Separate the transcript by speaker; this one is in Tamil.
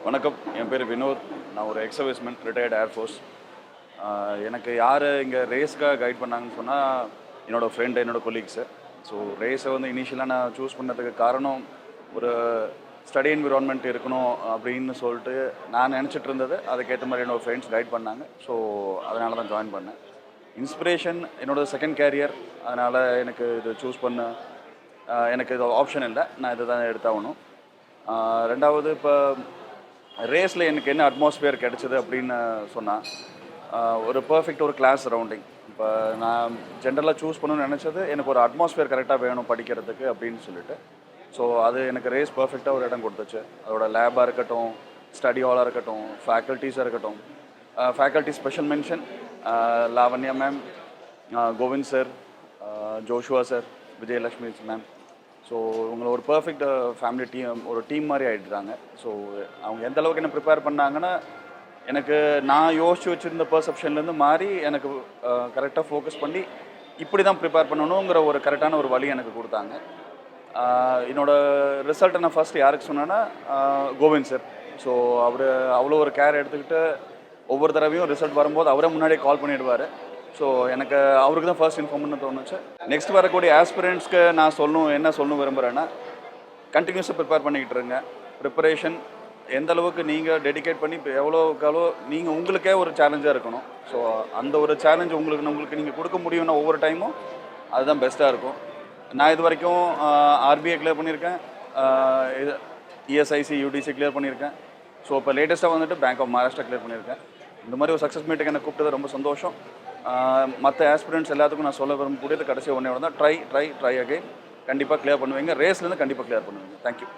Speaker 1: வணக்கம், என் பேர் வினோத். நான் ஒரு ExServiceman, ரிட்டையர்ட் ஏர்ஃபோர்ஸ். எனக்கு யார் இங்கே ரேஸ்க்காக கைட் பண்ணாங்கன்னு சொன்னால் என்னோடய ஃப்ரெண்டு, என்னோடய கொலீக்ஸு. ஸோ ரேஸை வந்து இனிஷியலாக நான் சூஸ் பண்ணதுக்கு காரணம் ஒரு ஸ்டடி என்விரான்மெண்ட் இருக்கணும் அப்படின்னு சொல்லிட்டு நான் நினச்சிட்டு இருந்தது. அதுக்கேற்ற மாதிரி என்னோடய ஃப்ரெண்ட்ஸ் கைட் பண்ணாங்க. ஸோ அதனால தான் ஜாயின் பண்ணேன். இன்ஸ்பிரேஷன் என்னோடய செகண்ட் கேரியர். அதனால் எனக்கு இது சூஸ் பண்ண எனக்கு இது ஆப்ஷன் இல்லை, நான் இதை தான் எடுத்தாகணும். ரெண்டாவது, இப்போ ரேஸில் எனக்கு என்ன அட்மாஸ்பியர் கிடச்சிது அப்படின்னு சொன்னால், ஒரு பர்ஃபெக்ட் ஒரு கிளாஸ் சரௌண்டிங். இப்போ நான் ஜென்ரலாக சூஸ் பண்ணணும்னு நினச்சது எனக்கு ஒரு அட்மாஸ்பியர் கரெக்டாக வேணும் படிக்கிறதுக்கு அப்படின்னு சொல்லிட்டு. ஸோ அது எனக்கு ரேஸ் பர்ஃபெக்டாக ஒரு இடம் கொடுத்துச்சு. அதோட லேபாக இருக்கட்டும், ஸ்டடி ஹாலாக இருக்கட்டும், ஃபேக்கல்ட்டிஸாக இருக்கட்டும். Faculty special mention Lavanya ma'am, Kovind sir, Joshua sir, Vijayalakshmi ma'am. So இவங்களை ஒரு பர்ஃபெக்ட் ஃபேமிலி டீம், ஒரு டீம் மாதிரி ஆகிடுறாங்க. ஸோ அவங்க எந்த அளவுக்கு என்ன ப்ரிப்பேர் பண்ணாங்கன்னா, எனக்கு நான் யோசித்து வச்சுருந்த பர்செப்ஷன்லேருந்து மாறி எனக்கு கரெக்டாக ஃபோக்கஸ் பண்ணி இப்படி தான் ப்ரிப்பேர் பண்ணணுங்கிற ஒரு கரெக்டான ஒரு வழி எனக்கு கொடுத்தாங்க. என்னோடய ரிசல்ட்டை நான் ஃபஸ்ட்டு யாருக்கு சொன்னேன்னா கோவிந்த் சார். ஸோ அவர் அவ்வளோ ஒரு கேர் எடுத்துக்கிட்டு ஒவ்வொரு தடவையும் ரிசல்ட் வரும்போது அவரே முன்னாடியே கால் பண்ணிவிடுவார். ஸோ எனக்கு அவருக்கு தான் ஃபர்ஸ்ட் இன்ஃபார்ம் பண்ண தோணுச்சு. நெக்ஸ்ட் வரக்கூடிய ஆஸ்பிரண்ட்ஸ்க்கு நான் என்ன சொல்லணும் விரும்புகிறேன்னா, கண்டினியூஸாக ப்ரிப்பேர் பண்ணிக்கிட்டு இருங்க. ப்ரிப்பரேஷன் எந்த அளவுக்கு நீங்கள் டெடிகேட் பண்ணி இப்போ எவ்வளோக்காலோ நீங்கள் உங்களுக்கே ஒரு சேலஞ்சாக இருக்கணும். ஸோ அந்த ஒரு சேலஞ்ச் உங்களுக்கு நீங்கள் கொடுக்க முடியும்னா ஒவ்வொரு டைமும் அதுதான் பெஸ்ட்டாக இருக்கும். நான் இது வரைக்கும் RBI கிளியர் பண்ணியிருக்கேன், ESIC UDC கிளியர் பண்ணியிருக்கேன். ஸோ இப்போ லேட்டஸ்ட்டாக வந்துட்டு பேங்க் ஆஃப் மகாராஷ்டிரா கிளியர் பண்ணியிருக்கேன். இந்த மாதிரி ஒரு சக்ஸஸ் மீட்டுக்கு எனக்கு கூப்பிட்டது ரொம்ப சந்தோஷம். மற்ற ஆஸ்பிரண்ட்ஸ் எல்லாத்துக்கும் நான் சொல்ல விரும்பக்கூடியது கடைசி ஒன்றே தான், ட்ரை அகைன். கண்டிப்பாக கிளியர் பண்ணுவீங்க. ரேஸ்லேருந்து கண்டிப்பாக கிளியர் பண்ணுவீங்க. தேங்க்யூ.